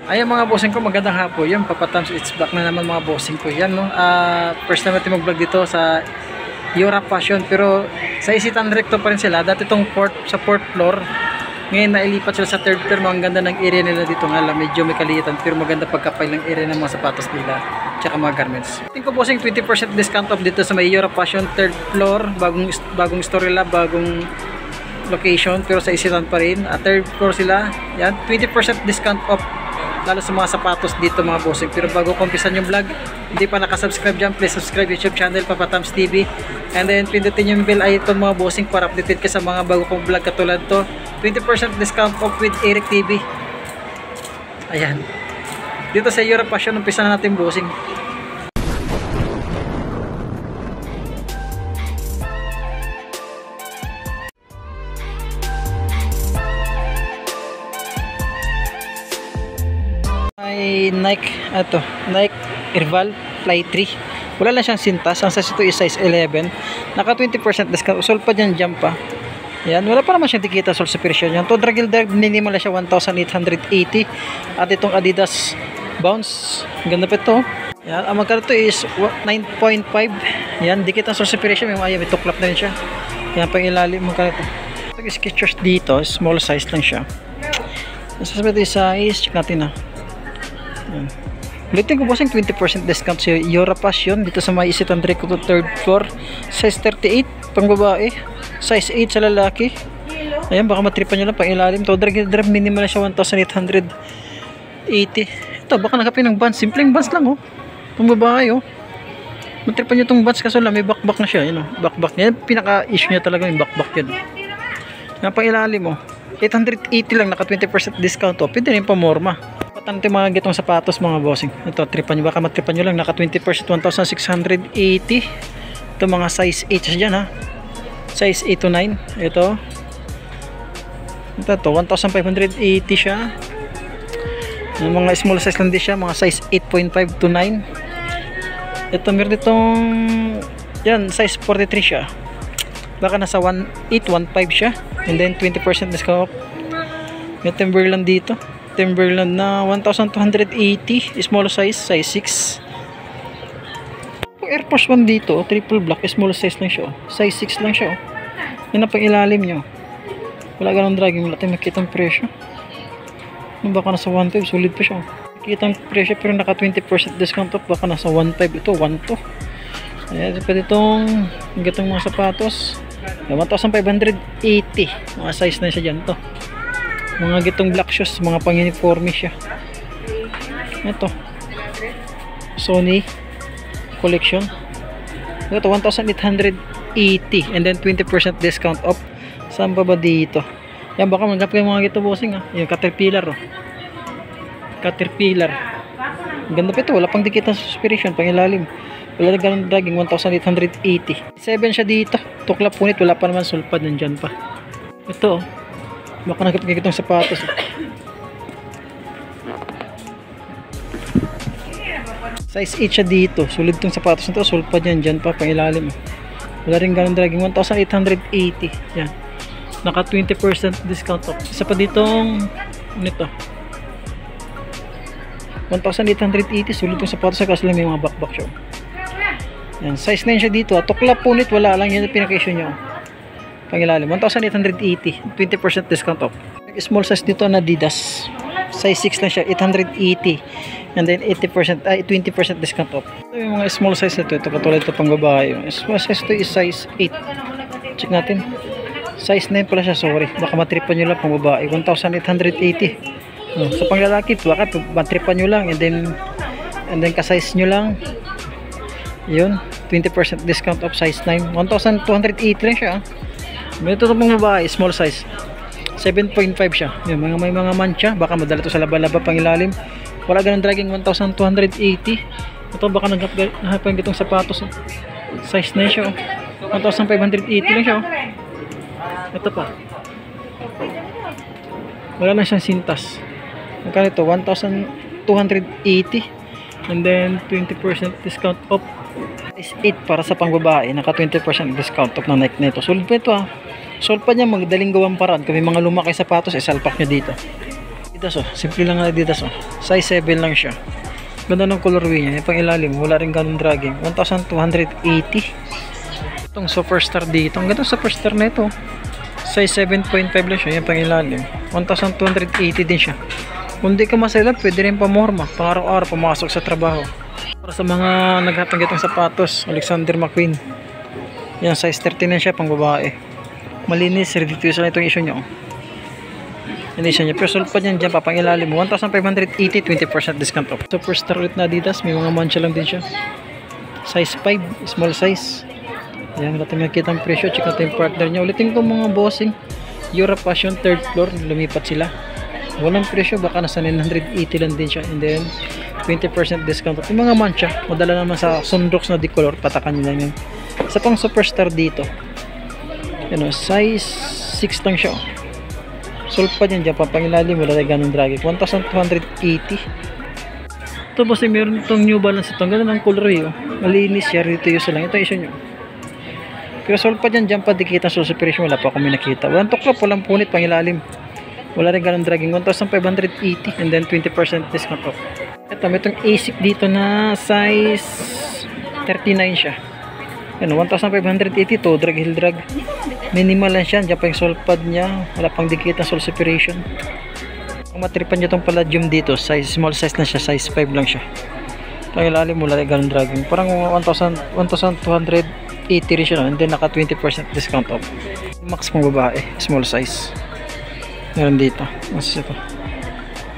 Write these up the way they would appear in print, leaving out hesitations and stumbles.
Ayan mga bossing ko, magandang hapon. Yan, Papa Tams, it's back na naman mga bossing ko. Yan no, first time natin mag-vlog dito sa Europe Fashion. Pero sa Isitan Recto pa rin sila. Dati itong sa fourth floor. Ngayon nailipat sila sa third floor. Ang ganda ng area nila dito nga. Medyo may kaliitan pero maganda pagkapay ng area ng mga sapatos nila. Tsaka mga garments. Tingko bossing, 20% discount off dito sa may Europe Fashion third floor. Bagong story lab, bagong location. Pero sa Isitan pa rin. Third floor sila. Yan, 20% discount off. Lalo sa mga sapatos dito mga bossing. Pero bago kumpisan yung vlog, hindi pa nakasubscribe dyan, please subscribe YouTube channel Papa Tams TV. And then pindutin yung bell icon mga bossing para updated ka sa mga bago kong vlog katulad to. 20% discount off with Eric TV. Ayan, dito sa Europe Fashion, umpisa na natin bossing. Ay Nike, Nike Irval Fly 3. Wala lang siyang sintas. Ang size ito is size 11. Naka 20% discount. Sol pa dyan, jump pa. Yan, wala pa naman siyang tikita sol sa presyo niya. To Dragil Drag, minimal lang siya 1,880. At itong Adidas Bounce, ganda pa ito. Yan, ang magkano ito is 9.5. Yan, dikit ang sol sa presyo. May tuklap na rin siya. Yan, pang ilalim, magkano ito. Itong Skechers dito, small size lang siya. Sasabihin ito size, check natin na. Ulitin ko bossing, 20% discount sa Europe Fashion dito sa may Isitan Recto 3rd floor. Size 38 pang babae, size 8 sa lalaki. Ayan, baka matripan nyo lang pang ilalim. To Drag minimal na siya 1,880. Ito, baka nakapin ng bands. Simpleng bands lang oh, pang babae oh. Matripan nyo itong bands kaso lang may backback na siya. Yun, oh. Backback niya, pinaka issue niya talaga yung backback yun. Yan pang ilalim oh, 880 lang, naka 20% discount oh. Pwede rin pa morma. Patante mga gitong sapatos mga bossing. Ito, tripan nyo, baka matripan nyo lang, naka 20%, 1,680. Ito mga size 8 dyan ha, size 8 to 9. Ito to 1,580 siya. Yung mga small size lang din siya, mga size 8.5 to 9. Ito meron ditong yan, size 43 siya, baka nasa 1,815 siya. And then 20% discount. May Timberland dito, Timberland na 1,280, small size, size 6. Air Force 1 dito, triple black, small size lang siya, size 6 lang siya. Yan ang pang ilalim nyo, wala ganong dragging. Wala tayong makita ang presyo. Baka nasa 1.5, solid pa siya. Makita ang presyo pero naka 20% discount off, baka nasa 1.5. Ito 1.2. Ayan, pwede itong gatong mga sapatos 1,580, mga size na siya dyan to. Mga gitong black shoes, mga pang uniforme siya. Ito Sony collection. Ito 1,880 and then 20% discount off. Saan pa ba dito? Yan, baka manggap kayo mga gito bossing ha. Yung Caterpillar oh, Caterpillar, ganda pa ito. Wala pang dikit ng suspension, pang ilalim. Wala na ganun dragging, 1,880. 7 siya dito, tuklap punit, wala pa naman sulpad, nandyan pa. Ito baka nagkapagkikit ng sapatos oh. Size 8 siya dito, sulit tong sapatos nito, sulpad yan, dyan pa, pang ilalim oh. Wala rin ganun dragging, 1,880. Yan, naka 20% discount off. Isa pa ditong nito 1,880, sulit tong sapatos sa kaso lang may mga backback siya. Yan, size 9 siya dito, tuklap punit, wala lang, yan yung pinaka-issue nyo. Pangilalim, 1,880, 20% discount off. Small size dito na Adidas, size 6 lang siya, 880. And then 20% discount off. Ito yung mga small size nito, ito katulad ito pang babae. Small size ito is size 8. Check natin, size 9 pala siya, sorry. Baka matripan nyo lang pang babae, 1,880. Sa pang lalaki, baka matripan nyo lang and then ka-size nyo lang. Yun, 20% discount off, size 9, 1,280 lang siya. May ito pang babae, small size, 7.5 siya. Yun, may mga mancha, baka madala ito sa laba-laba pang ilalim. Wala ganun dragging, 1,280. Ito baka naghapan itong sapatos oh. Size 9 siya oh, 1,580 lang siya oh. Ito pa, wala lang siyang sintas. Magkano ito? 1,280 and then 20% discount off. Size 8 para sa pangbabae, naka 20% discount off ng Nike nito. Solid pa ito ha. Solid pa niya, magdaling gawang paraan. Kung may mga lumaki sapatos, isalpak nyo dito. Adidas oh, simple lang na Adidas oh. Size 7 lang siya. Ganda ng colorway niya. Yung pang ilalim, wala rin ganun dragging. 1,280. Itong Superstar dito. Ang ganda ng Superstar na ito. Size 7.5 lang siya. Yung pang ilalim. 1,280 din siya. Kung di ka maselan, pwede rin pamorma. Pang araw-araw, pumasok sa trabaho. Para sa mga naghatang itong sapatos, Alexander McQueen. Yan, size 39 siya, pang babae. Malinis, ready to use lang itong issue nyo. Hindi siya niya. Pero sulpad yan dyan, papang ilalim mo. 1,580, 20% discount off. Superstar ulit na Adidas. May mga mancha lang din siya. Size 5, small size. Ayan, natin makikita ang presyo. Check natin yung partner niya. Ulitin ko mga bossing. Europe Fashion, 3rd floor. Lumipat sila. Walang presyo. Baka nasa 980 lang din siya. And then, 20% discount off. Yung mga mancha, madala naman sa sundox na decolor. Patakan nyo lang yun. Isa pang Superstar dito. Ano, size 6 lang siya. Sulpad yan dyan, papangilalim, wala tayo ganong draging. 1,280. Ito boss, meron itong New Balance ito. Ang ganda ng color eh. Malinis siya, ready to use lang. Ito issue nyo. Pero sulpad yan dyan, padikita sa separation. Wala pa akong nakita. 1 to club, walang punit, pangilalim. Wala rin ganong draging. 1,580 and then 20% discount off. Ito, may itong ASIC dito na size 39 siya. Ano, 1,580 to, drag heel drag. Minimal lang siya, dyan pa yung sulpad niya. Wala pang dikit na sole separation. Kung matripan nyo itong palladium dito, size, small size na siya, size 5 lang siya. Pangilalim mula rin ganun dragging. Parang 1,280 rin siya, no? And then naka 20% discount off. Max pang babae, small size. Meron dito. Mas ito.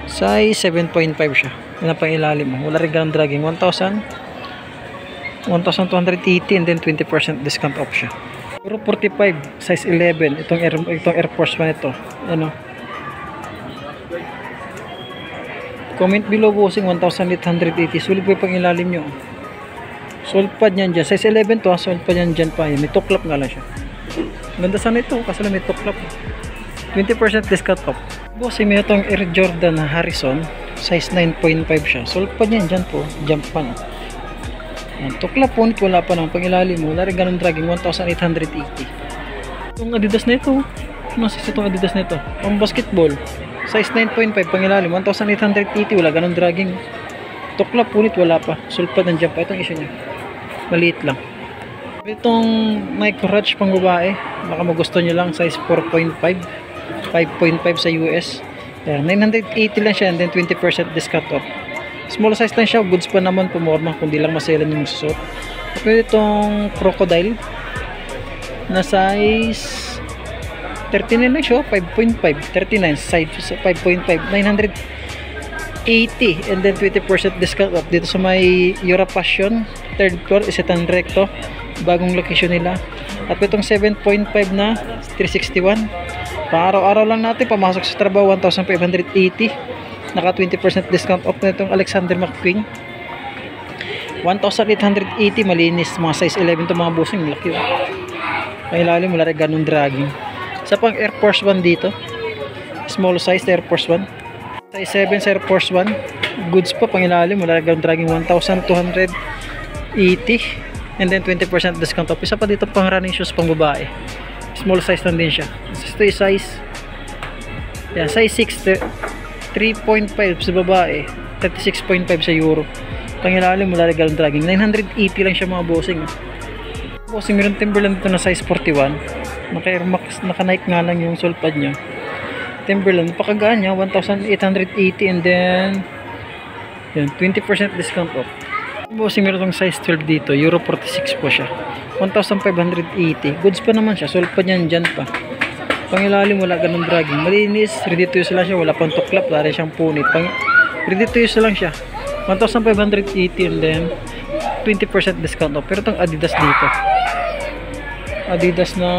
Size 7.5 siya. Yan ang pangilalim mo. Wala rin ganun dragging. 1,280 and then 20% discount off siya. Euro 45, size 11. Itong Air Force 1 ito. Ano? Comment below bossing, 1,880. Sulit po yung pang ilalim nyo. Sulpad yan dyan. Size 11 to ha. Sulpad yan dyan pa. May tuklap nga lang siya. Ganda sana ito kasi may tuklap. 20% discount off. Bossing, may itong Air Jordan na Harrison. Size 9.5 siya. Sulpad yan dyan po. Jump pa na. Tuklap po, wala pa naman pang ilalim mo. Wala rin ganun dragging. 1,880. Itong Adidas na ito. Nasa itong Adidas na ito. Pang basketball. Size 9.5 pang ilalim. 1,880. Wala ganun dragging. Tuklap po, wala pa. Sulpad ng jump pa. Itong isa niya. Maliit lang. Itong micro hatch pang babae. Baka magusto nyo lang. Size 4.5. 5.5 sa US. Ayan, 980 lang siya and then 20% discount off. Small size lang siya, goods pa naman pumorma kung di lang maselan yung susot. At pwede itong crocodile na size 39 lang siya, 5.5, 39, size 5.5, 980 and then 20% discount off. Dito sa may Europe Fashion, 3rd floor, Isitan Recto, bagong location nila. At itong 7.5 na 361, pang-araw-araw lang natin, pamasok sa trabaho, 1,580. Naka 20% discount off na itong Alexander McQueen. 1,880, malinis. Mga size 11 ito mga bossing, malaki. Ang ilalim, wala rin ganun dragging. Isa pang Air Force 1 dito. Small size Air Force 1. Size 7 sa Air Force 1. Goods pa, pang ilalim, wala rin ganun dragging. 1,280 and then 20% discount off. Isa pa dito pang running shoes pang babae. Small size lang din siya. Ito yung size. Yan, size 6. 3.5 sa babae, 36.5 sa euro. Pangilalim mula rin ganun dragging. 980 lang siya mga bossing. Bossing, meron Timberland dito na size 41. Naka-Air Max, naka-Nike nga lang yung sulpad niya. Timberland, pakagaan niya, 1,880 and then yun, 20% discount off. Bossing, meron tong size 12 dito. Euro 46 po siya. 1,580. Goods pa naman siya. Sulpad niyan dyan pa. Pangilalim, wala ganun dragging. Malinis, ready to use lang siya. Wala pang tuklap, wala rin siyang punit. Ready to use lang siya. 1,580 and then 20% discount off. Pero itong Adidas dito. Adidas na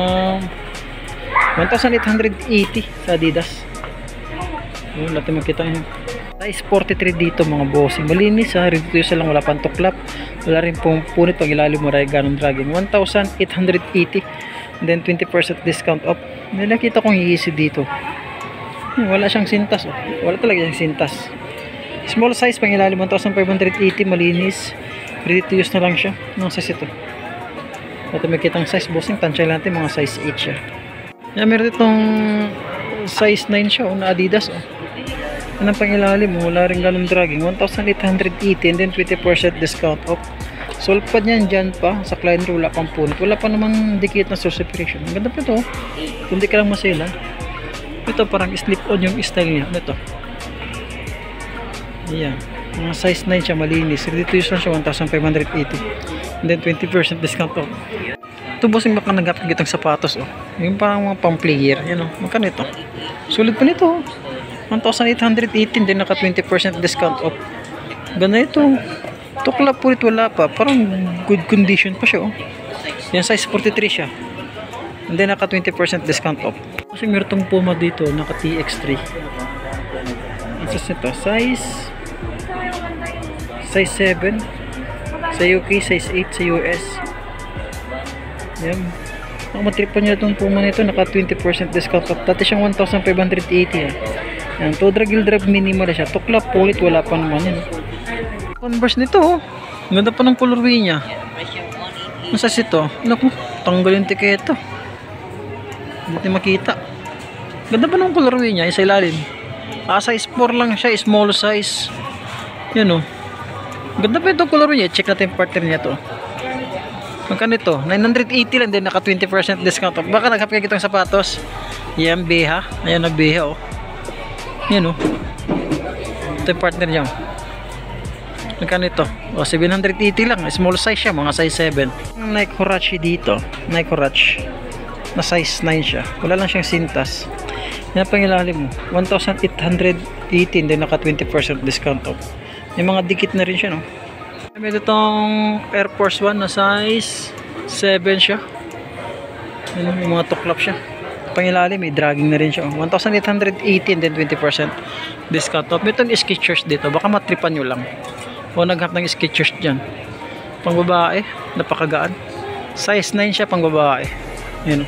1,880 sa Adidas. Yun, natin makita yun. Size 43 dito mga bossing. Malinis ha, ready to use lang. Wala pang tuklap. Wala rin pong punit. Pangilalim, wala rin ganun dragging. 1,880 and then 20% discount off. Nakita kong easy dito. Wala siyang sintas. Oh. Wala talaga siyang sintas. Small size, pang ilalim 1,580, malinis. Ready to use na lang siya. Anong size ito? Ito may kitang size bossing. Tansya natin mga size 8 siya. Yan, meron itong size 9 siya. Na Adidas. Oh. Yan ang pangilalim mo, wala rin ganun dragging. 1,880 and then 20% discount off. Sulpad niyan dyan pa sa client wala pang punit, wala pa naman dikit na source separation. Ang ganda pa ito, kung di ka lang masela. Ito parang slip on yung style niya. Ano ito? Ayan, mga size 9 siya, malinis. Dito use lang siya 1,580 and then 20% discount off. Ito bossing, baka nagapag itong sapatos oh. Yung parang mga pang player. Yan oh, magkano ito? Sulit pa nito oh. 1,818 din, naka 20% discount off. Ganda ito. Tuklap po ito, wala pa. Parang good condition pa siya oh. Yan, size 43 siya. And then naka 20% discount off. Kasi meron itong Puma dito, naka TX3. Isa ito, size 7 sa UK, size 8 sa US. Yan. Ang matripan nyo itong Puma nito, naka 20% discount off. Dati siyang 1,580 yan. Yan, Todra Gildrag minimal siya. Tuklap po ulit, wala pa naman yan. Converse nito oh. Ganda pa ng colorway niya. Nasa ito? Naku, tanggal yung tiketa. Hindi natin makita. Ganda pa ng colorway niya, isa ilalim. Size 4 lang siya, small size. Yan oh. Ganda pa itong colorway niya. Check natin yung partner niya to. Magkano ito? 980 lang din, naka 20% discount. Baka naghapin kitang sapatos. Yan, beha. Ayan, nagbeha oh. Yan oh. Ito yung partner niya. Magkano ito? O, 780 lang. Small size siya, mga size 7. Nike Huarache dito. Nike Huarache. Na size 9 siya. Wala lang siyang sintas. Yan pang ilalim mo. 1,818 din, naka 20% discount off. Yung mga dikit na rin siya, no? May itong Air Force 1 na size 7 siya. Yan, yung mga tuklap siya. Pang ilalim, may dragging na rin siya. 1,818 din, 20% discount off. May itong Skechers dito. Baka matripan nyo lang. O naghap ng Skechers dyan. Pang babae, napakagaan. Size 9 siya, pang babae. Yan.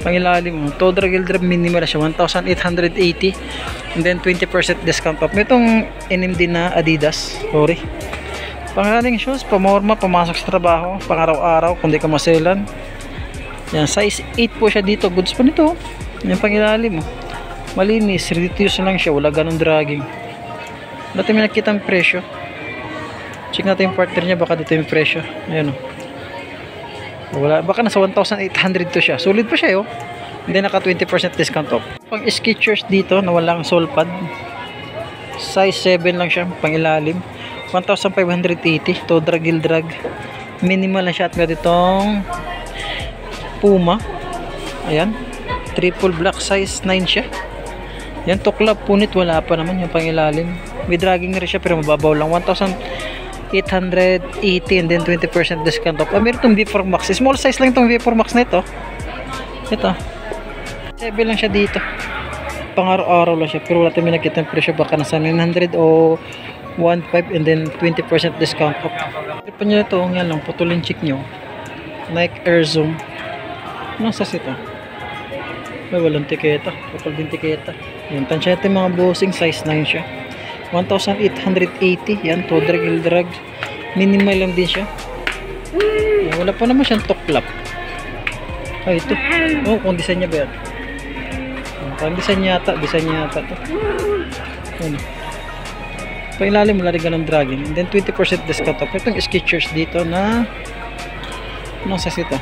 Pang ilalim, Todra Gildrag minimal siya, 1,880 and then 20% discount off. May itong NMD na Adidas. Sorry. Pangaling shoes, pamorma, pamasok sa trabaho, pang araw-araw, kung di ka maselan. Yan, size 8 po siya dito. Goods po nito. Yan pang ilalim. Malinis, ready to use lang siya, wala ganun dragging. Dati may nakita ang presyo. Check natin yung partner niya, baka dito yung presyo. Ayan o. Wala, baka nasa 1,800 to siya. Sulit pa siya oh. Hindi, naka 20% discount off. Pang Skechers dito na walang sole pad. Size 7 lang siya, pang ilalim. 1,580. Todra Gildrag. Minimal na siya at meron itong Puma. Ayan. Triple black, size 9 siya. Yan, tuklap, punit, wala pa naman yung pang ilalim. May dragging rin siya pero mababaw lang. 1,880 and then 20% discount off. Meron itong V4 Max. Small size lang itong V4 Max na ito. Ito. 7 lang siya dito. Pang araw-araw lang siya. Pero wala tayo nakita yung presyo. Baka nasa 900 o 1,500 and then 20% discount off. Pero nyo ito, nga lang, putulin check nyo. Nike Air Zoom. Nasa ito. May walang tiketa. Putol din tiketa. Yan, tansya ito yung mga bossing. Size 9 siya. 1,880. Yan, Todra Gildrag. Minimal lang din siya. Yan, wala pa naman siyang tuklap. Ay, ito. Oh, kung design niya ba yan? Parang design yata to. Yan. Pangilalim, wala rin ganun dragging. And then 20% discount off. Itong Skechers dito na nasa ito.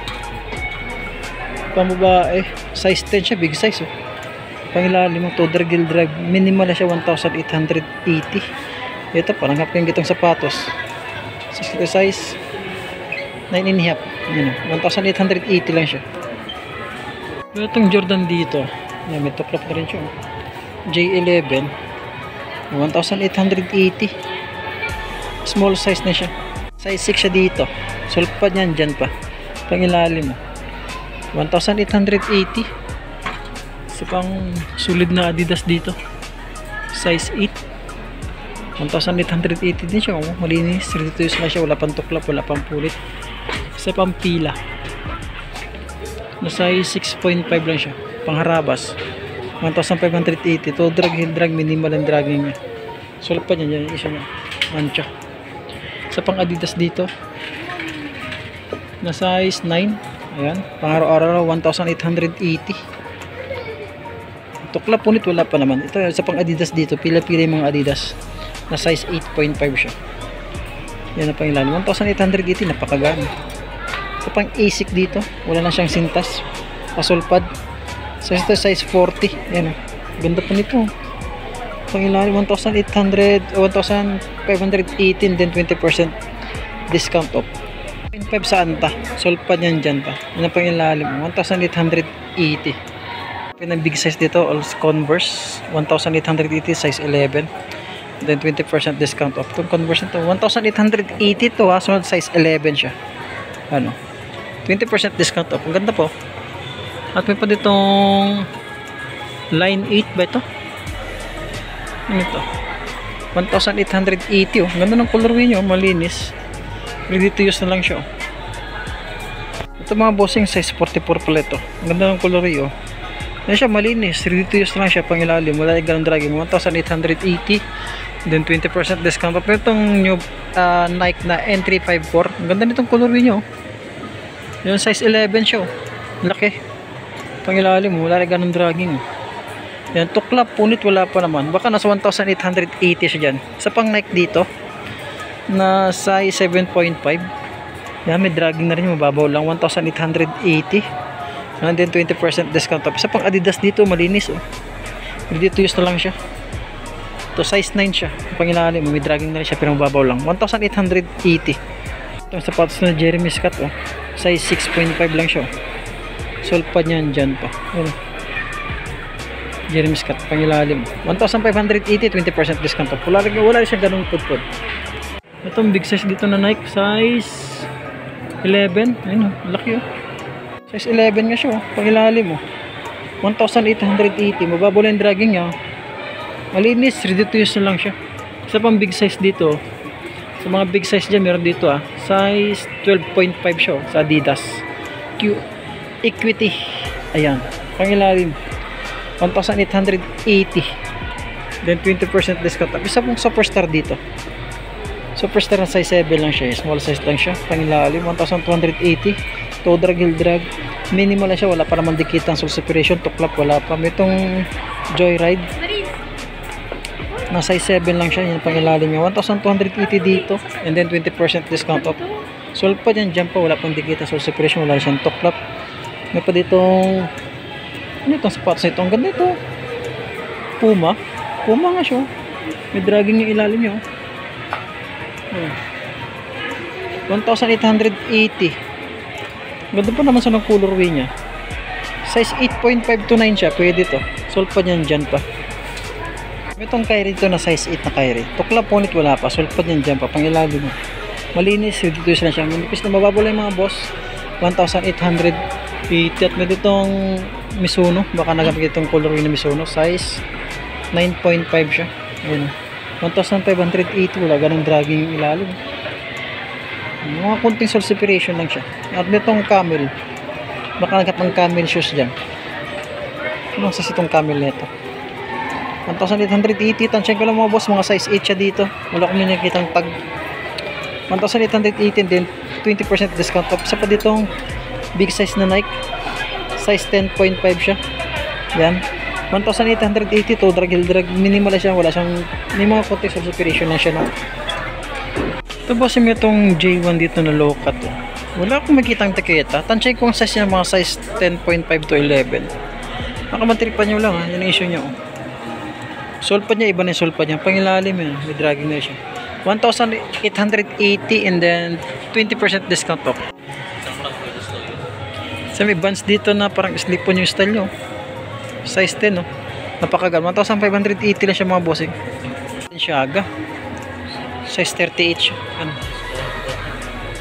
Pang babae, size 10 siya, big size oh. Pangilalim mo, Todra Gildrag, minimal na siya, 1,880. Ito, parang hap yung gitong sapatos. Size 9.5. 1,880 lang siya. Itong Jordan dito, may tuklap na rin siya. J11, 1,880. Small size na siya. Size 6 siya dito. Sulpad niyan, dyan pa. Pangilalim mo, 1,880. Isa pang sulit na Adidas dito, size 8, 1,880 din siya. Malinis, ready to use na siya, wala pang tuklap, wala pang pulit. Isa pang pila na size 6.5 lang siya, pang harabas, 1,580. Todra Gildrag, minimal ang dragging niya. Sulit pa niya, yan isa niya, mancha. Isa pang Adidas dito na size 9. Ayan, pang araw-araw, 1,880. Tuklap punit wala pa naman. Ito sa pang Adidas dito, pila-pila yung mga Adidas na size 8.5 siya. Yan na pang ilalim, 1,880, napakagana. Sa pang ASIC dito, wala na siyang sintas, pasulpad. Size 40, yan o, ganda pa nito. Pang ilalim, 1,800 o 1,518, then 20% discount off. 5 sa anta, sulpad yan dyan pa. Yan na pang ilalim, 1,880. Yung big size dito, all Converse, 1,880, size 11. Then 20% discount off. Itong Converse nito, 1,880 to ha. Sunod size 11 siya. Ano? 20% discount off. Ang ganda po. At may pa ditong line 8 ba ito? Ano ito? 1,880 oh. Ang ganda ng colorway nyo. Malinis. Ready to use na lang siya oh. Ito mga bossing, size 44 pala ito. Ang ganda ng colorway oh. Yan siya, malinis. Ready to use na lang siya pang ilalim. Wala yung ganun dragging. 1,880. Then 20% discount. Pero itong new Nike na N354. Ang ganda nitong colorway nyo. Yung size 11 siya. Laki. Pang ilalim. Wala yung ganun dragging. Yan, tuklap. Punit wala pa naman. Baka nasa 1,880 siya dyan. Sa pang Nike dito. Na size 7.5. Yan, may dragging na rin. Mababaw lang. 1,880. And then 20% discount. Sa pang Adidas dito. Malinis oh. Ready to use na lang siya. Ito size 9 siya. Pangilalim, may dragging na rin siya pero mababaw lang. 1,880. Itong sapatos na Jeremy Scott oh. Size 6.5 lang siya oh. Sulpad niyan dyan pa. Ano? Jeremy Scott, pangilalim. 1,580, 20% discount off. Wala rin siya ganung pudpud. Itong big size dito na Nike, size 11. Ayun oh, laki oh. Size 11 nga siya oh. Pangilalim oh. 1,880. Mababaw lang yung dragging niya. Malinis, ready to use na lang siya. Isa pang big size dito. Sa mga big size dyan, meron dito size 12.5 siya sa Adidas. Equity. Ayan. Pangilalim. 1,880. Then 20% discount. Isa pong Superstar dito. Superstar na size 7 lang siya. Small size lang siya. Pangilalim. 1,280. Toe drag, heel drag. Minimal na siya. Wala pa naman dikit ang sole separation. Tuklap. Wala pa. May itong Joyride. Na size 7 lang siya, yan pang ilalim niya. 1,280 dito and then 20% discount off. Sulpad yan dyan pa, wala pang dikita sole separation, wala siyang tuklap. May pa ditong ano itong spots na ito, ang ganda ito. Puma nga siya, may dragging yung ilalim niya 1,880. ganda pa naman sa ng colorway niya. Size 8.5 to 9 siya, pwede to. Sulpad yan dyan pa. Itong Kyrie dito na size 8 na Kyrie. Tuklap punit wala pa. Sulpad yan dyan pa. Pangilalim mo. Malinis. Dito sila siya. Manipis na mababula yung mga boss. 1,880. At may ditong Mizuno. Baka nagamit itong colorway na Mizuno. Size 9.5 siya. Ayan. 1,580. Wala ganang dragging yung ilalim. Mga kunting sole separation lang siya. At ditong Camel. Baka nagkapang Camel shoes dyan. Ano sa itong Camel nito? 1,880. Tansyan ko lang mga boss, mga size 8 siya dito. Wala kong nakikitang tag. 1,880 din 20% discount off. Isa pa ditong big size na Nike. Size 10.5 siya. Yan. 1,880 to drag, heel drag. Minimal siya. Wala siyang, may mga konti sa separation na siya. No? Ito boss, yung itong J1 dito na low cut. Oh. Wala akong makitang tiketa. Tansyan ko ang size niya mga size 10.5 to 11. Nakamantripan nyo lang ha. Yan ang issue nyo. Sulpad niya, iba na yung sulpad niya. Pangilalim yun. May dragging na siya. 1,880 and then 20% discount off. So may bands dito na parang slip-on yung style nyo. Size 10 no. Napakagal. 1,580 lang siya mga bossing. Siaga. Size 38 siya. Ano.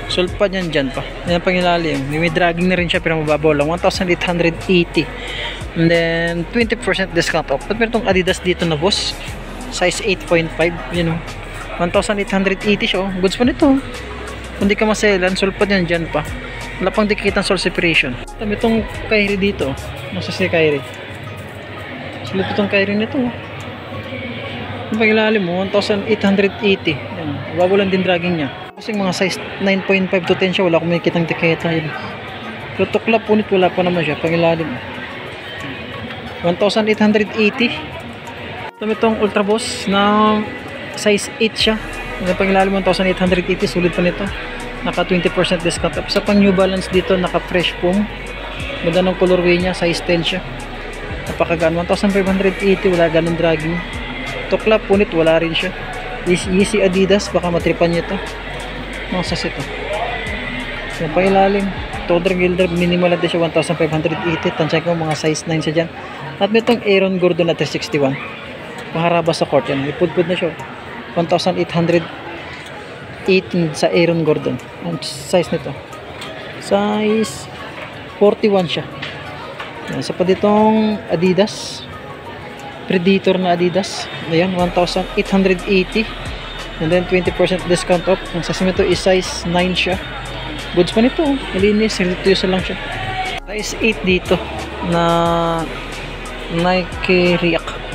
Sulpad yan dyan pa. Yan ang pangilalim. May dragging na rin siya pero mababaw lang. 1,880. And then 20% discount off. At meron itong Adidas dito na boss. Size 8.5. You know. 1,880 siya. Oh. Goods pa nito. Kung di ka maselan, sulpad yan dyan pa. Wala pang dikit ang sole separation. Tama itong Kyrie dito. Nasa si Kyrie. Sulit itong Kyrie nito. Yung pangilalim mo, 1,880. Yan. Wawalan din dragging niya. Kasi mga size 9.5 to 10 siya. Wala akong makikitang dikita. Pero tuklap punit wala pa naman siya. Pangilalim mo. 1,880. Ito itong Ultra Boss na size 8 siya. Yung pangilalim 1,880, sulit pa nito. Naka 20% discount. Sa pang New Balance dito, naka fresh foam. Ganda ng colorway niya, size 10 siya. Napakagaan, 1,580, wala ganun dragging. Tukla, punit, wala rin siya. Yeezy Adidas, baka matripan niya ito. Mga sas ito. Yung pangilalim, Toddler Gilder, minimal natin siya, 1,580. Tansya ko, mga size 9 siya dyan. At may itong Aaron Gordon na 361. Maharaba sa court yan. Ipudpud na siya. 1,818 sa Aaron Gordon. Ang size nito. Size 41 siya. Yan. Isa pa ditong Adidas. Predator na Adidas. Ayan, 1,880. And then 20% discount off. Ang size nito is size 9 siya. Goods pa nito. Malinis. Use lang siya. Size 8 dito. Na Nike React.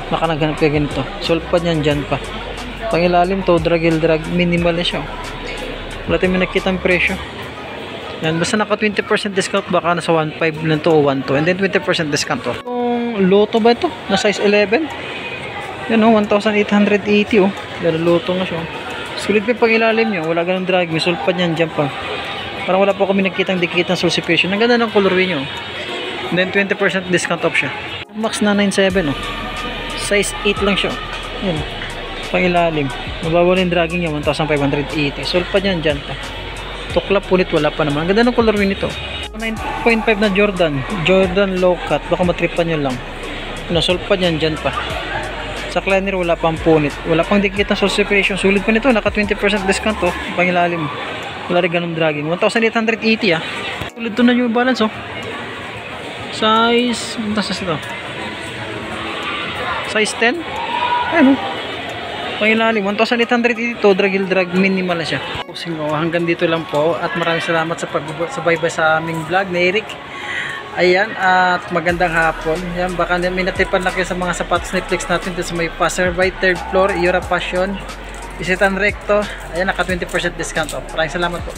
Nakanaghanap kaya ganito. Sulpad yan dyan pa. Pangilalim to, drag, minimal na siya. Wala tayong nakikita ang presyo. Yan, basta naka 20% discount, baka nasa 1.5 lang to o 1.2. And then 20% discount to. Yung Lotto ba ito? Na size 11. Yan o, 1,880 o. Yan, Lotto nga siya. Sulit pa yung pangilalim nyo. Wala ganun drag. May sulpad yan dyan pa. Parang wala po kami nakikita ang dikit ng sulcipation. Ang ganda ng colorway nyo. And then 20% discount off siya. Max na 97 o. Size 8 lang siya. Yan. Pangilalim. Mababaw na yung dragging niya. 1,580. Sulpad yan dyan pa. Tukla, punit, wala pa naman. Ang ganda ng colorway nito. 9.5 na Jordan. Jordan low cut. Baka matripan nyo lang. Ano, sulpad yan dyan pa. Sa Kleiner, wala pang punit. Wala pang dikit ng soul separation. Sulit pa nito. Naka 20% discount to. Pangilalim. Wala rin ganong dragging. 1,880 ah. Sulit to na yung balance oh. Size, tasas ito. Size 10. Ayan oh. Pangilalim, 1,882, drag minimal na siya. Hanggang dito lang po at maraming salamat sa pagsubaybay sa aming vlog ni Eric. Ayan, at magandang hapon. Yan, baka may natipan lang kayo sa mga sapatos ni Flex natin dito sa may passerby, 3rd floor, Eura Passion, Isitan Recto. Ayan, naka 20% discount off. Maraming salamat po.